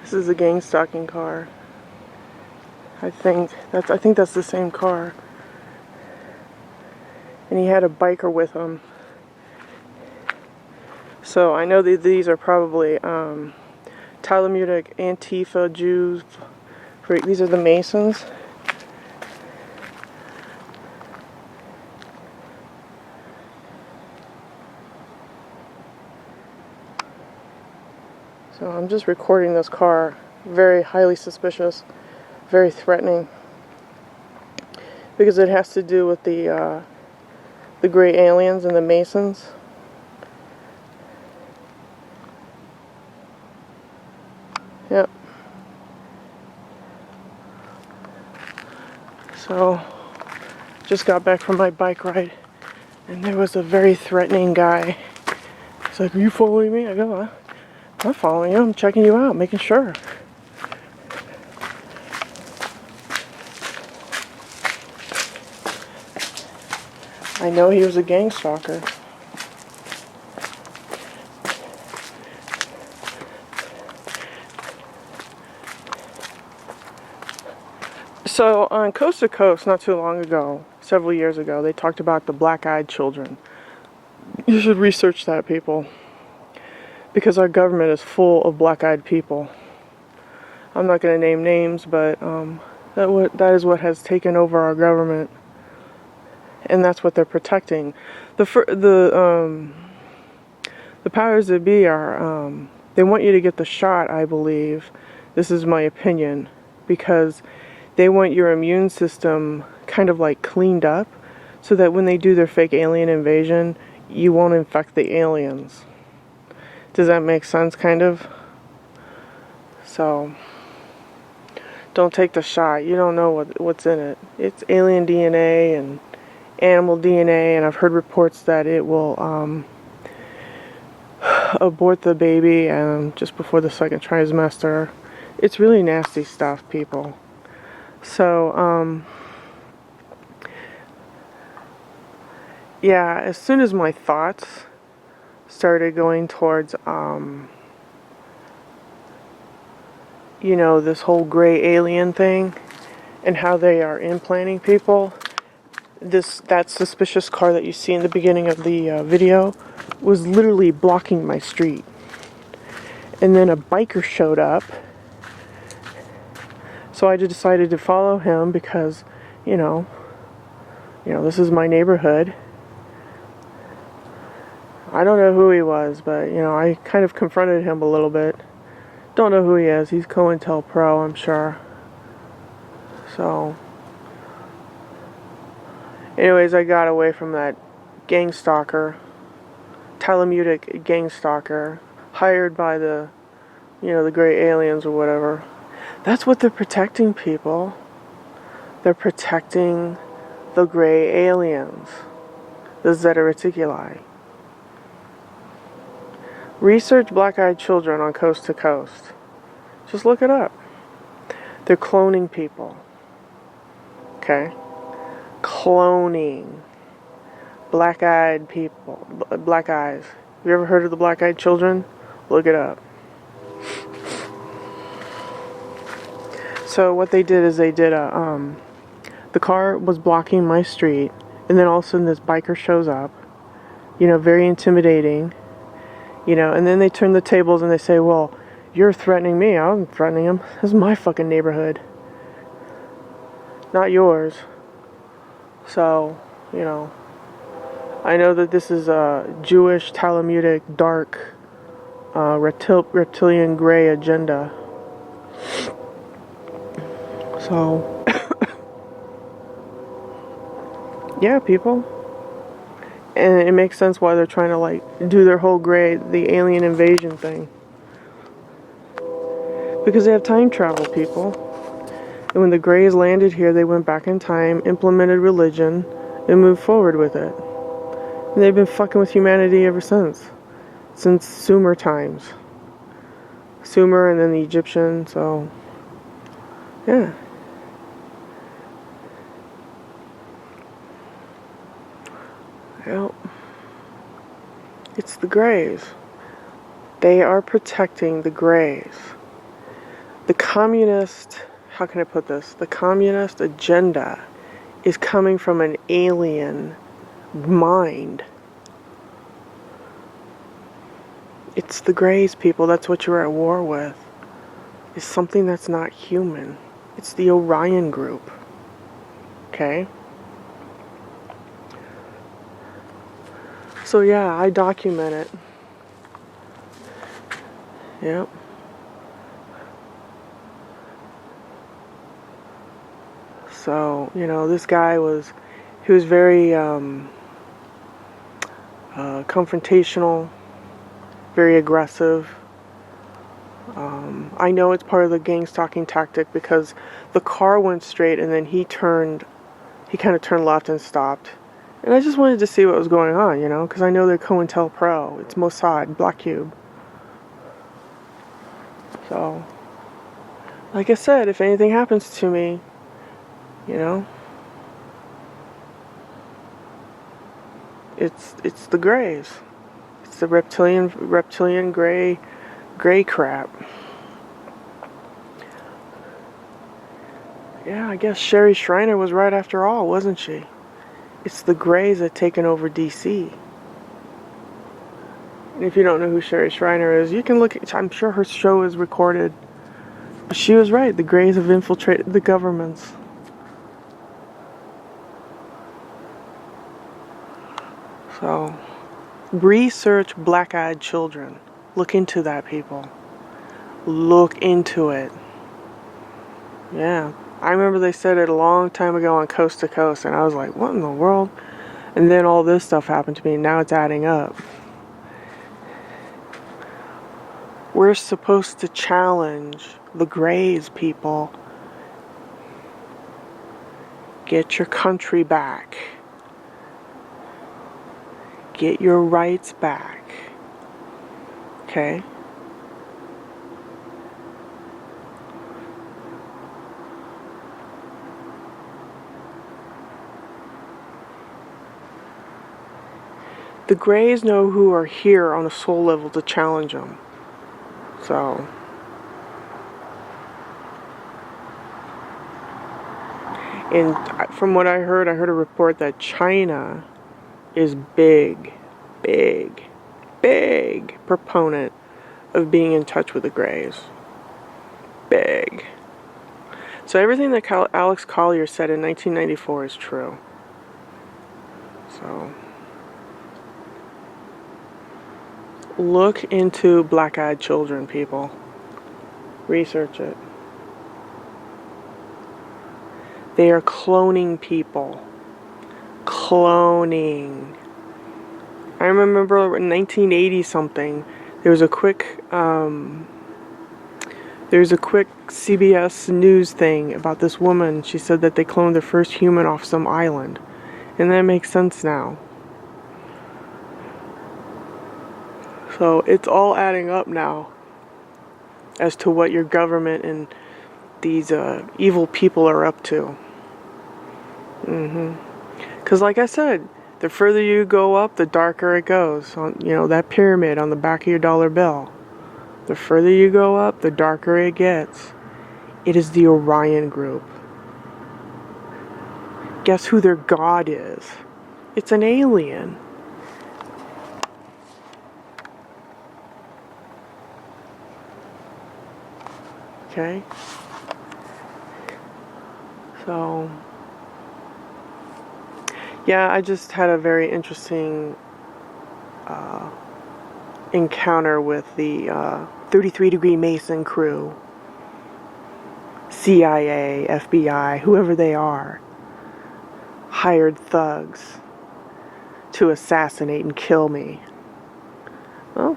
This is a gang stalking car. I think that's the same car. And he had a biker with him. So I know that these are probably Talmudic Antifa Jews. These are the Masons. So I'm just recording this car. Very highly suspicious, very threatening, because it has to do with the gray aliens and the Masons. Yep. So, just got back from my bike ride, and there was a very threatening guy. He's like, "Are you following me?" I go, "I'm following you. I'm checking you out, making sure." I know he was a gang stalker. So on Coast to Coast, not too long ago, several years ago, they talked about the black-eyed children. You should research that, people, because our government is full of black-eyed people. I'm not going to name names, but that is what has taken over our government, and that's what they're protecting. The powers that be are they want you to get the shot, I believe. This is my opinion, because they want your immune system kind of like cleaned up, so that when they do their fake alien invasion, you won't infect the aliens. Does that make sense, kind of? So, don't take the shot. You don't know what's in it. It's alien DNA and animal DNA, and I've heard reports that it will abort the baby just before the second trimester. It's really nasty stuff, people. So, yeah, as soon as my thoughts started going towards, you know, this whole gray alien thing and how they are implanting people, that suspicious car that you see in the beginning of the video was literally blocking my street. And then a biker showed up. So I just decided to follow him because, you know, this is my neighborhood. I don't know who he was, but, I kind of confronted him a little bit. Don't know who he is. He's cointelpro, I'm sure. So, anyways, I got away from that gangstalker, Talmudic gangstalker, hired by the gray aliens or whatever. That's what they're protecting, people. They're protecting the gray aliens, the Zeta Reticuli. Research black-eyed children on Coast to Coast. Just look it up. They're cloning people. Okay? Cloning. Black-eyed people. Black eyes. Have you ever heard of the black-eyed children? Look it up. So what they did is the car was blocking my street, and then all of a sudden this biker shows up, very intimidating, and then they turn the tables and they say, well, you're threatening me, I'm threatening him. This is my fucking neighborhood, not yours. So, I know that this is a Jewish, Talmudic, dark, reptilian gray agenda. So, yeah, people. And it makes sense why they're trying to, do their whole the alien invasion thing. Because they have time travel, people. And when the Greys landed here, they went back in time, implemented religion, and moved forward with it. And they've been fucking with humanity ever since. Since Sumer times. Sumer and then the Egyptian, so, yeah. Well, it's the Greys. They are protecting the Greys. the communist, how can I put this? The communist agenda is coming from an alien mind. It's the Greys, people. That's what you're at war with. It's something that's not human. It's the Orion group. Okay? So yeah, I document it. Yep. So, you know, this guy he was very confrontational, very aggressive. I know it's part of the gang stalking tactic because the car went straight and then he kind of turned left and stopped. And I just wanted to see what was going on, you know, because I know they're cointelpro. It's Mossad, Black Cube. So, like I said, if anything happens to me, you know, it's the Greys. It's the reptilian gray crap. Yeah, I guess Sherry Shriner was right after all, wasn't she? It's the Greys that taken over DC. And if you don't know who Sherry Shriner is, you can look at, I'm sure her show is recorded. But she was right, the Greys have infiltrated the governments. So, research black-eyed children. Look into that, people. Look into it. Yeah. I remember they said it a long time ago on Coast to Coast, and I was like, what in the world? And then all this stuff happened to me, and now it's adding up. We're supposed to challenge the Greys, people. Get your country back. Get your rights back. Okay? The Greys know who are here on a soul level to challenge them. So, and from what I heard a report that China is big proponent of being in touch with the Greys. Big. So everything that Alex Collier said in 1994 is true. So, look into black-eyed children, people. Research it. They are cloning people. Cloning. I remember in 1980 something, there was a quick CBS News thing about this woman. She said that they cloned their first human off some island. And that makes sense now. So it's all adding up now as to what your government and these evil people are up to. Because like I said, the further you go up, the darker it goes. On, you know, that pyramid on the back of your dollar bill. The further you go up, the darker it gets. It is the Orion group. Guess who their god is? It's an alien. Okay? So, yeah, I just had a very interesting encounter with the 33 Degree Mason crew. CIA, FBI, whoever they are. Hired thugs to assassinate and kill me. Well,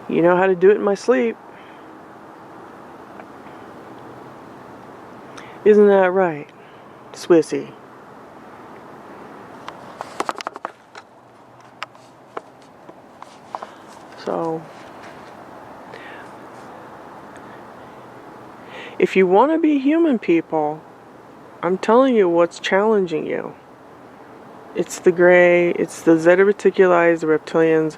you know how to do it in my sleep. Isn't that right, Swissy? So, if you want to be human, people, I'm telling you what's challenging you. It's the gray, it's the Zeta Reticuli, the reptilians,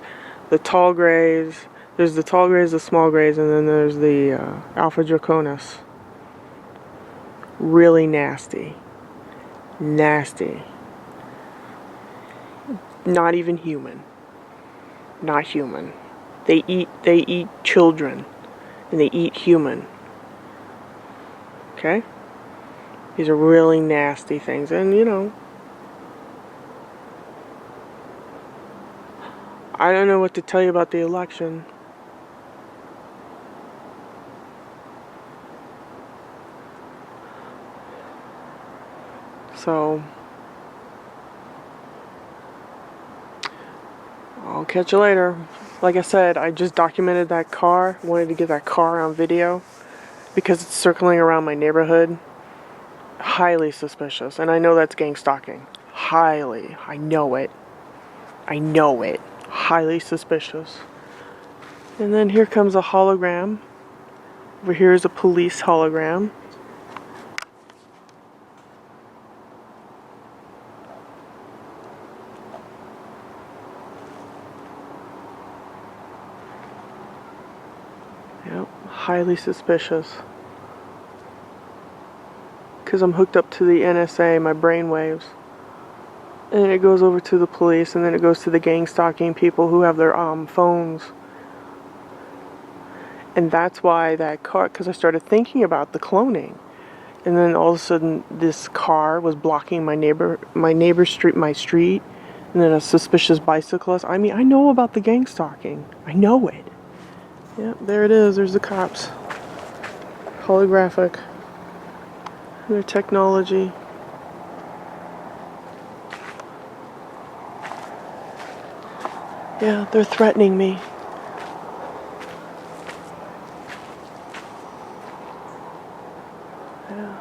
the tall grays, There's the tall grays, the small grays, and then there's the Alpha Draconis. Really nasty. Nasty. Not even human. Not human. They eat children. And they eat human. Okay? These are really nasty things. And, you know, I don't know what to tell you about the election. So, I'll catch you later. Like I said, I just documented that car. Wanted to get that car on video because it's circling around my neighborhood. Highly suspicious. And I know that's gang stalking. Highly. I know it. I know it. Highly suspicious. And then here comes a hologram. Over here is a police hologram. Yep, highly suspicious. Because I'm hooked up to the NSA, my brainwaves. And then it goes over to the police, and then it goes to the gang stalking people who have their phones. And that's why that car, because I started thinking about the cloning. And then all of a sudden, this car was blocking my neighbor's street, my street. And then a suspicious bicyclist. I mean, I know about the gang stalking. I know it. Yep, there it is. There's the cops. Holographic. Their technology. Yeah, they're threatening me. Yeah.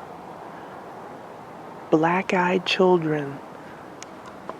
Black-eyed children.